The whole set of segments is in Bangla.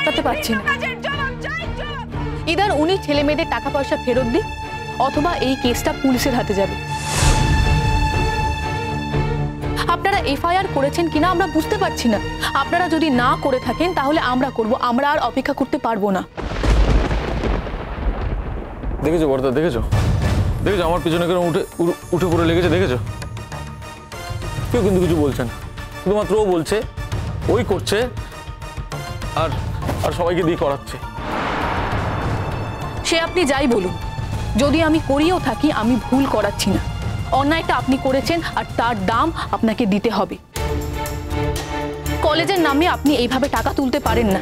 আটকাতে পারছি না। ইদার উনি ছেলে মেয়েদের টাকা পয়সা ফেরত দিক, অথবা এই কেসটা পুলিশের হাতে যাবে। আপনারা এফআইআর করেছেন কিনা আমরা বুঝতে পারছি না। আপনারা যদি না করে থাকেন তাহলে আমরা করব, আমরা আর অপেক্ষা করতে পারবো না। দেখেছো বর্দা, দেখেছো দেখেছো আমার পিছনে কেন উঠে পড়ে লেগেছে, দেখেছো? কেউ কিন্তু কিছু বলছে না, শুধুমাত্র ও বলছে, ওই করছে, আর আর সবাইকে দিয়ে করাচ্ছে। সে আপনি যাই বলুন, যদি আমি করিও থাকি আমি ভুল করাচ্ছি না। অন্যায়টা আপনি করেছেন আর তার দাম আপনাকে দিতে হবে। কলেজের নামে আপনি এইভাবে টাকা তুলতে পারেন না।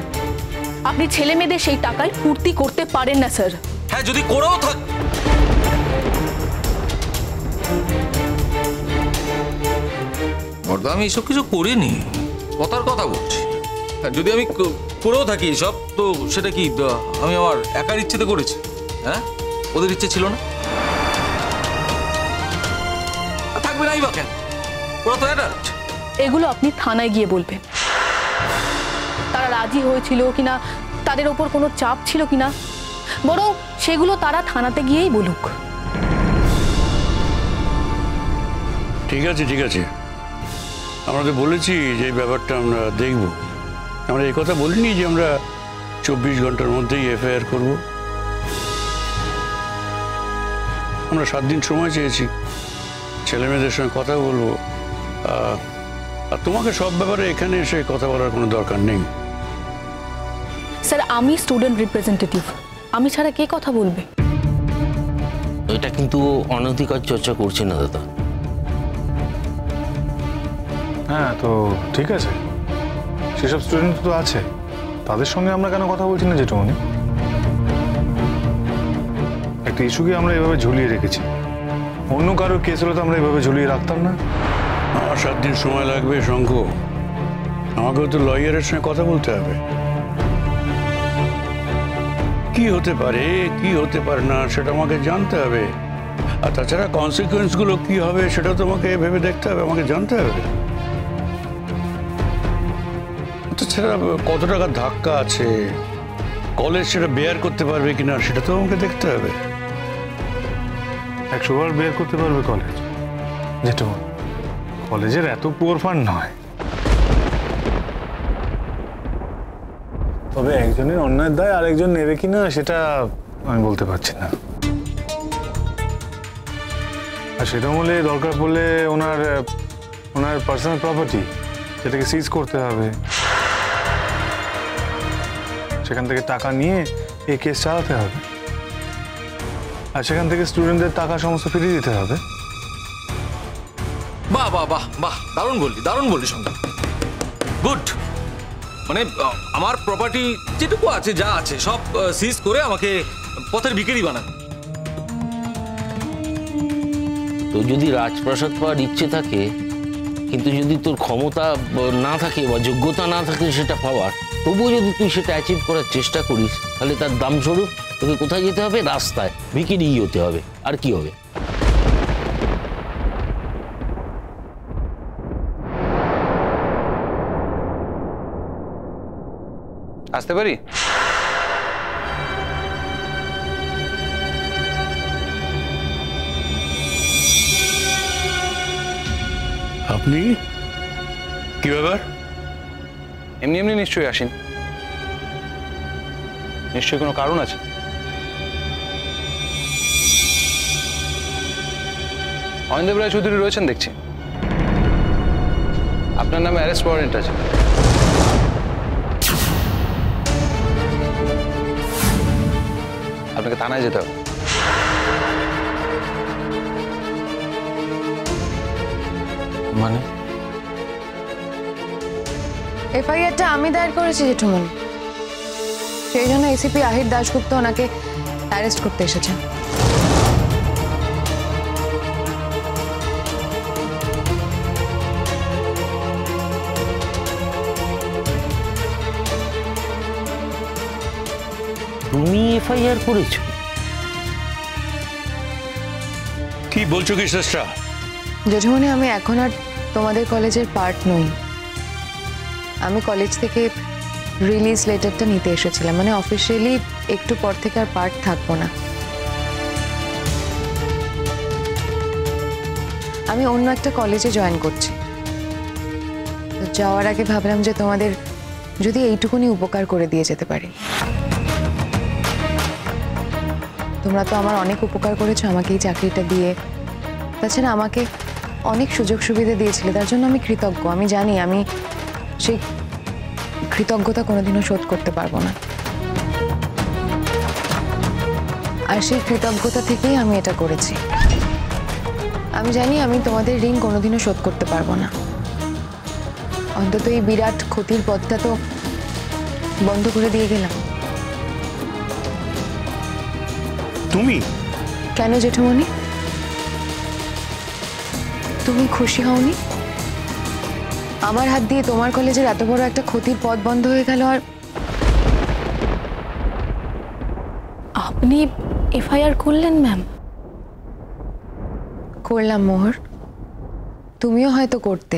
আপনি ছেলে মেয়েদের সেই টাকায় ফুর্তি করতে পারেন না স্যার। হ্যাঁ, যদি করেও থাক, আমি এসব কিছু করিনি, কথার কথা বলছি। যদি আমি করেও থাকি এসব, তো সেটা কি আমি আমার একার ইচ্ছেতে করেছি? হ্যাঁ, ওদের ইচ্ছে ছিল না? থাকবে নাই বা কেন? ওরা তো অ্যাডাল্ট। এগুলো আপনি থানায় গিয়ে বলবেন। তারা রাজি হয়েছিল কিনা, তাদের ওপর কোনো চাপ ছিল কিনা, বরং সেগুলো তারা থানাতে গিয়েই বলুক। ঠিক আছে ঠিক আছে, আমরা তো বলেছি যে এই ব্যাপারটা আমরা দেখব। আমরা এই কথা বলিনি যে আমরা 24 ঘন্টার মধ্যেই এফআইআর করব। আমরা 7 দিন সময় চেয়েছি, ছেলে মেয়েদের সঙ্গে কথা বলবো। আর তোমাকে সব ব্যাপারে এখানে এসে কথা বলার কোনো দরকার নেই। স্যার, আমি স্টুডেন্ট রিপ্রেজেন্টেটিভ, আমি ছাড়া কে কথা বলবে? এটা কিন্তু অনধিকার চর্চা করছে না দাদা। হ্যাঁ, তো ঠিক আছে, সেসব স্টুডেন্ট তো আছে, তাদের সঙ্গে আমরা কেন কথা বলছি না জেঠুমনি? একটা ইস্যুকে আমরা এভাবে ঝুলিয়ে রেখেছি, অন্য কারোর কেস হলে তো আমরা এভাবে ঝুলিয়ে রাখতাম না। আমার 7 দিন সময় লাগবে শঙ্খ, আমাকেও তো লয়ারের সঙ্গে কথা বলতে হবে। কি হতে পারে কি হতে পারে না সেটা আমাকে জানতে হবে, আর তাছাড়া কনসিকুয়েন্সগুলো কি হবে সেটা তোমাকে ভেবে দেখতে হবে, আমাকে জানতে হবে। তাছাড়া কত টাকা ধাক্কা আছে, কলেজ সেটা বেয়ার করতে পারবে কিনা সেটা তো আমাকে দেখতে হবে। 100 বার বের করতে পারবে কলেজ? জেঠুমনি, কলেজের এত পুয়ার ফান্ড নয়। তবে একজনের অন্যায়ের দায় আরেকজন নেবে কিনা সেটা আমি বলতে পারছি না। আর সেটা বলে দরকার পড়লে ওনার পার্সোনাল প্রপার্টি সেটাকে সিজ করতে হবে, সেখান থেকে টাকা নিয়ে এই কেস চালাতে হবে, আর সেখান থেকে স্টুডেন্টদের টাকা সমস্ত ফিরিয়ে দিতে হবে। বাহ বাহ বাহ বাহ, দারুণ বললি সঙ্গে, গুড। মানে আমার প্রপার্টি যেটুকু আছে, যা আছে সব সিজ করে আমাকে পথের ভিখারি বানাবে। তো যদি রাজপ্রাসাদ পাওয়ার ইচ্ছে থাকে, কিন্তু যদি তোর ক্ষমতা না থাকে বা যোগ্যতা না থাকে সেটা পাওয়ার, তবুও যদি তুই সেটা অ্যাচিভ করার চেষ্টা করিস, তাহলে তার দাম স্বরূপ তোকে কোথায় যেতে হবে? রাস্তায় ভিখারি হতে হবে। আর কি হবে? আসতে পারি? আপনি কি ব্যাপার? এমনি এমনি নিশ্চয়ই আসেন, নিশ্চয়ই কোনো কারণ আছে। অয়নদেব রায় চৌধুরী রয়েছেন দেখছি, আপনার নামে অ্যারেস্ট ওয়ারেন্ট আছে। আপনাকে থানায় যেতে হবে। মানে এফআইআরটা আমি দায়ের করেছি জেঠুমনি, সেই জন্য এসিপি আহির দাশগুপ্ত ওনাকে অ্যারেস্ট করতে এসেছেন। তুমি এফআইআর করেছো? কি বলছো কি সিস্টার? জেঠুমনি, আমি এখন আর তোমাদের কলেজের পার্ট নই। আমি কলেজ থেকে রিলিজ লেটারটা নিতে এসেছিলাম, মানে অফিসিয়ালি একটু পর থেকে আর পার্ট থাকবো না। আমি অন্য একটা কলেজে জয়েন করছি। তো যাওয়ার আগে ভাবলাম যে তোমাদের যদি এইটুকুনি উপকার করে দিয়ে যেতে পারি। তোমরা তো আমার অনেক উপকার করেছো আমাকে এই চাকরিটা দিয়ে, তাছাড়া আমাকে অনেক সুযোগ সুবিধা দিয়েছিলে, তার জন্য আমি কৃতজ্ঞ। আমি জানি আমি সেই কৃতজ্ঞতা কোনোদিনও শোধ করতে পারবো না, আর সেই কৃতজ্ঞতা থেকেই আমি এটা করেছি। আমি জানি আমি তোমাদের ঋণ কোনোদিনও শোধ করতে পারবো না, অন্তত এই বিরাট ক্ষতির পথটা তো বন্ধ করে দিয়ে গেলাম। তুমি কেন জেঠুমনি, তুমি খুশি হওনি? আমার হাত দিয়ে তোমার কলেজের এত বড় একটা ক্ষতির পথ বন্ধ হয়ে গেল। আর আপনি এফআইআর করলেন ম্যাম? করলাম মোহর, তুমিও হয়তো করতে,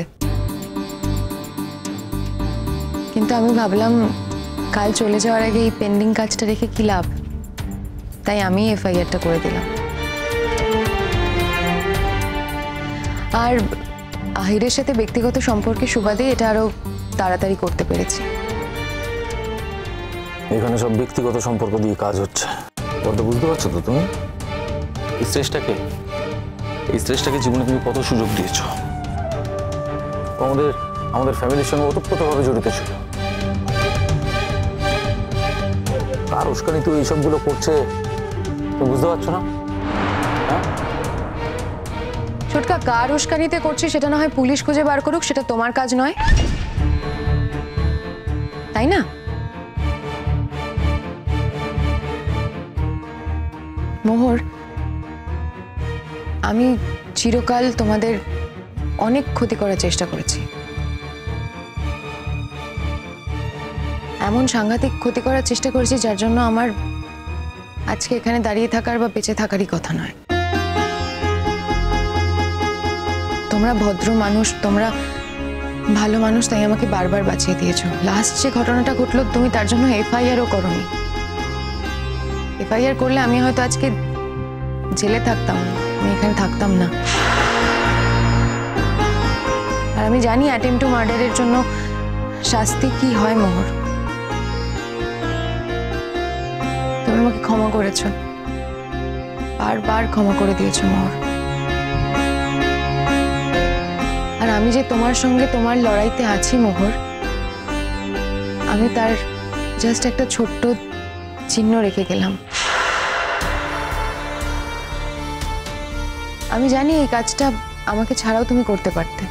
কিন্তু আমি ভাবলাম কাল চলে যাওয়ার আগে এই পেন্ডিং কাজটা রেখে কি লাভ, তাই আমি এফআইআরটা করে দিলাম। আর আহিরের সাথে ব্যক্তিগত সম্পর্কে সুবাদে এটা আরো তাড়াতাড়ি করতে পেরেছি। এখানে সব ব্যক্তিগত সম্পর্ক দিয়ে কাজ হচ্ছে, বড্ড বুঝতে পারছো তো তুমি? এই স্ট্রেসটাকে জীবনে তুমি কত সুযোগ দিয়েছো। আমাদের ফ্যামিলির সঙ্গে ওতপ্রোতভাবে জড়িত ছিল। কার উস্কানি তুই এইসবগুলো করছে তুমি বুঝতে পারছো না? ছোটকা, কার উস্কানিতে করছি সেটা না হয় পুলিশ খুঁজে বার করুক, সেটা তোমার কাজ নয়, তাই না? মোহর, আমি চিরকাল তোমাদের অনেক ক্ষতি করার চেষ্টা করেছি, এমন সাংঘাতিক ক্ষতি করার চেষ্টা করেছি যার জন্য আমার আজকে এখানে দাঁড়িয়ে থাকার বা বেঁচে থাকারই কথা নয়। তোমরা ভদ্র মানুষ, তোমরা ভালো মানুষ, তাই আমাকে বারবার বাঁচিয়ে দিয়েছো। লাস্ট যে ঘটনাটা ঘটলো তুমি তার জন্য এফআইআরও করোনি। এফআইআর করলে আমি হয়তো আজকে জেলে থাকতাম, আমি এখানে থাকতাম না। আর আমি জানি অ্যাটেম্প টু মার্ডারের জন্য শাস্তি কি হয় মোহর। তুমি আমাকে ক্ষমা করেছো, বারবার ক্ষমা করে দিয়েছো মোহর। আর আমি যে তোমার সঙ্গে তোমার লড়াইতে আছি মোহর, আমি তার জাস্ট একটা ছোট্ট চিহ্ন রেখে গেলাম। আমি জানি এই কাজটা আমাকে ছাড়াও তুমি করতে পারতে,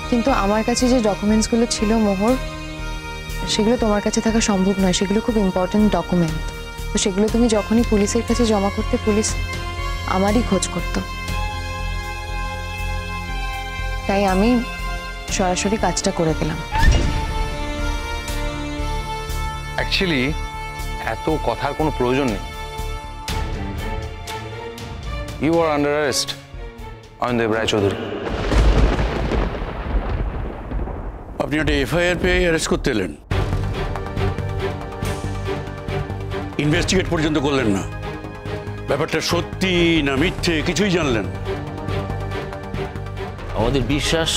কিন্তু আমার কাছে যে ডকুমেন্টসগুলো ছিল মোহর, সেগুলো তোমার কাছে থাকা সম্ভব নয়। সেগুলো খুব ইম্পর্টেন্ট ডকুমেন্ট, তো সেগুলো তুমি যখনই পুলিশের কাছে জমা করতে, পুলিশ আমারই খোঁজ করতো। তাই আমি সরাসরি কাজটা করে দিলাম। অ্যাকচুয়ালি এত কথার কোনো প্রয়োজন নেই। You are under arrest, Ayandev Roychowdhury. আপনি একটা এফআইআর পেয়ে অ্যারেস্ট করতে এলেন, ইনভেস্টিগেট পর্যন্ত করলেন না। ব্যাপারটা সত্যি না মিথ্যে কিছুই জানলেন? আমাদের বিশ্বাস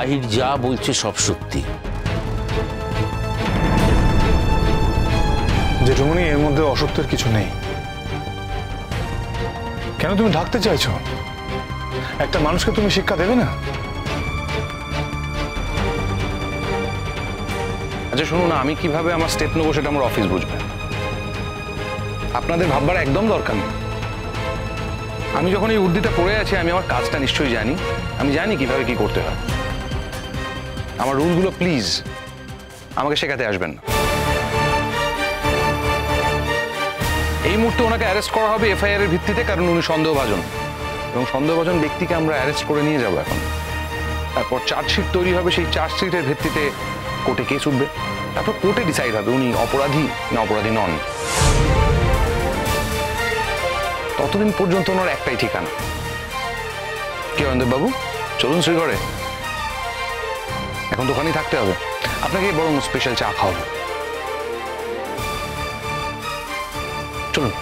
আহির যা বলছে সব সত্যি। জেঠুমনি, এর মধ্যে অসত্যের কিছু নেই। কেন তুমি ঢাকতে চাইছো? একটা মানুষকে তুমি শিক্ষা দেবে না? আচ্ছা শুনুন, আমি কিভাবে আমার স্টেপ নেবো সেটা আমার অফিস বুঝবে, আপনাদের ভাববার একদম দরকার নেই। আমি যখন এই উর্দিটা পড়ে আছি, আমি আমার কাজটা নিশ্চয়ই জানি, আমি জানি কিভাবে কি করতে হয়। আমার রুলগুলো প্লিজ আমাকে শেখাতে আসবেন না। এই মুহূর্তে ওনাকে অ্যারেস্ট করা হবে এফআইআর এর ভিত্তিতে, কারণ উনি সন্দেহভাজন, এবং সন্দেহভাজন ব্যক্তিকে আমরা অ্যারেস্ট করে নিয়ে যাব এখন। তারপর চার্জশিট তৈরি হবে, সেই চার্জশিটের ভিত্তিতে কোর্টে কেস উঠবে, তারপর কোর্টে ডিসাইড হবে উনি অপরাধী না অপরাধী নন। ততদিন পর্যন্ত ওনার একটাই ঠিকানা। কি অয়নদেব বাবু, চলুন শ্রীঘরে। এখন দোকানেই থাকতে হবে, আপনাকে বরং স্পেশাল চা খাওয়াবো। চলুন।